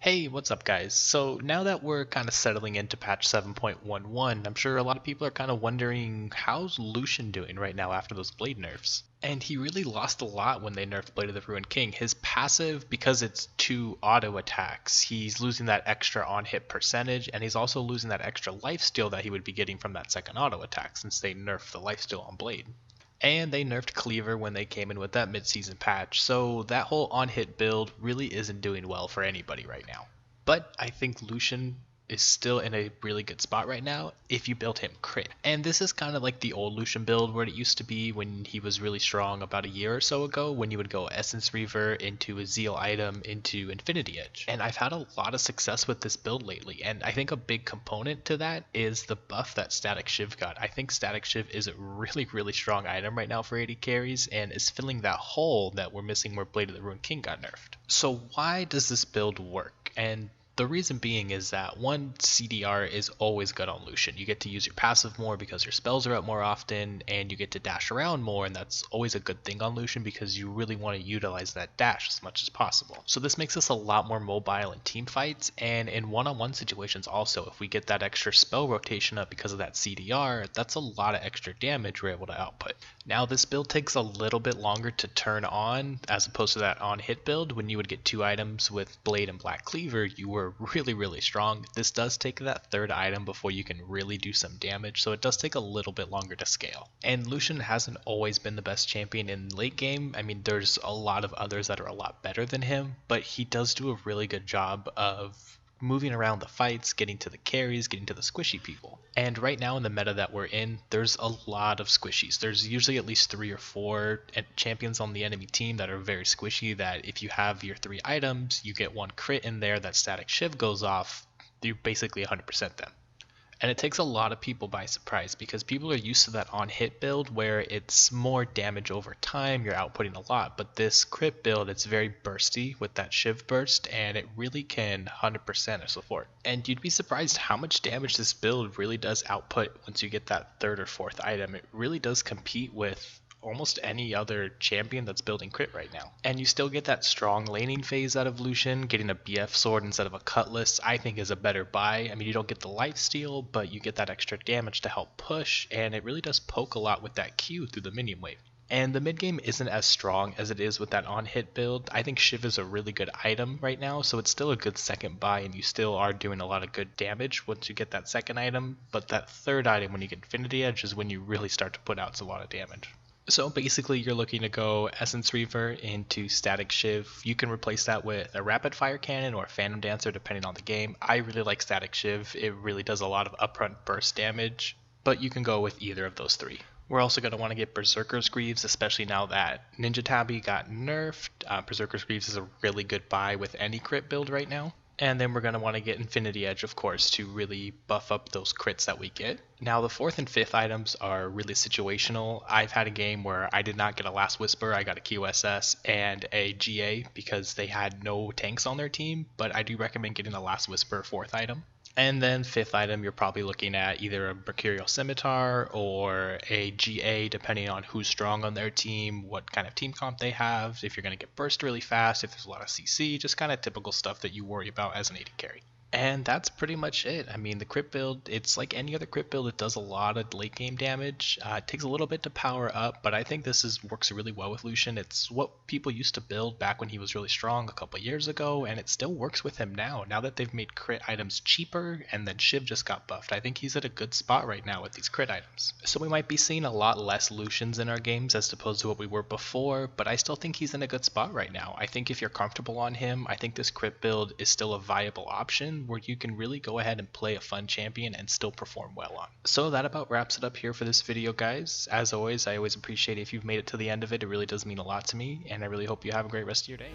Hey, what's up guys? So now that we're kind of settling into patch 7.11, I'm sure a lot of people are kind of wondering how's Lucian doing right now after those blade nerfs? And he really lost a lot when they nerfed Blade of the Ruined King. His passive, because it's two auto attacks, he's losing that extra on-hit percentage, and he's also losing that extra lifesteal that he would be getting from that second auto attack since they nerfed the lifesteal on Blade. And they nerfed Cleaver when they came in with that mid-season patch, so that whole on-hit build really isn't doing well for anybody right now. But I think Lucian is still in a really good spot right now if you build him crit. And this is kind of like the old Lucian build where it used to be when he was really strong about a year or so ago, when you would go Essence Reaver into a Zeal item into Infinity Edge. And I've had a lot of success with this build lately, and I think a big component to that is the buff that Static Shiv got. I think Static Shiv is a really strong item right now for AD carries and is filling that hole that we're missing where Blade of the Ruined King got nerfed. So why does this build work? And the reason being is that one, CDR is always good on Lucian. You get to use your passive more because your spells are up more often, and you get to dash around more, and that's always a good thing on Lucian because you really want to utilize that dash as much as possible. So this makes us a lot more mobile in team fights, and in one-on-one situations also. If we get that extra spell rotation up because of that CDR, that's a lot of extra damage we're able to output. Now this build takes a little bit longer to turn on as opposed to that on-hit build. When you would get two items with Blade and Black Cleaver, you were really strong. This does take that third item before you can really do some damage, so it does take a little bit longer to scale. And Lucian hasn't always been the best champion in late game. I mean, there's a lot of others that are a lot better than him, but he does do a really good job of moving around the fights, getting to the carries, getting to the squishy people. And right now in the meta that we're in, there's a lot of squishies. There's usually at least 3 or 4 champions on the enemy team that are very squishy, that if you have your 3 items, you get 1 crit in there, that Static Shiv goes off, you basically 100% them. And it takes a lot of people by surprise because people are used to that on-hit build where it's more damage over time, you're outputting a lot, but this crit build, it's very bursty with that Shiv burst, and it really can 100% a support. And you'd be surprised how much damage this build really does output once you get that 3rd or 4th item. It really does compete with almost any other champion that's building crit right now. And you still get that strong laning phase out of Lucian. Getting a BF sword instead of a cutlass I think is a better buy. I mean, you don't get the lifesteal, but you get that extra damage to help push, and it really does poke a lot with that Q through the minion wave. And the mid game isn't as strong as it is with that on-hit build. I think Shiv is a really good item right now, so it's still a good second buy, and you still are doing a lot of good damage once you get that second item, but that third item when you get Infinity Edge is when you really start to put out a lot of damage. So basically you're looking to go Essence Reaver into Static Shiv. You can replace that with a Rapid Fire Cannon or a Phantom Dancer depending on the game. I really like Static Shiv. It really does a lot of upfront burst damage, but you can go with either of those 3. We're also going to want to get Berserker's Greaves, especially now that Ninja Tabby got nerfed. Berserker's Greaves is a really good buy with any crit build right now. And then we're going to want to get Infinity Edge, of course, to really buff up those crits that we get. Now, the 4th and 5th items are really situational. I've had a game where I did not get a Last Whisper, I got a QSS and a GA because they had no tanks on their team, but I do recommend getting a Last Whisper 4th item. And then 5th item, you're probably looking at either a Mercurial Scimitar or a GA, depending on who's strong on their team, what kind of team comp they have, if you're going to get burst really fast, if there's a lot of CC, just kind of typical stuff that you worry about as an AD carry. And that's pretty much it. I mean, the crit build, it's like any other crit build. It does a lot of late game damage. It takes a little bit to power up, but I think this works really well with Lucian. It's what people used to build back when he was really strong a couple years ago, and it still works with him now that they've made crit items cheaper, and then Shiv just got buffed. I think he's at a good spot right now with these crit items. So we might be seeing a lot less Lucians in our games as opposed to what we were before, but I still think he's in a good spot right now. I think if you're comfortable on him, I think this crit build is still a viable option where you can really go ahead and play a fun champion and still perform well on. So that about wraps it up here for this video, guys. As always, I always appreciate it if you've made it to the end of it. It really does mean a lot to me, and I really hope you have a great rest of your day.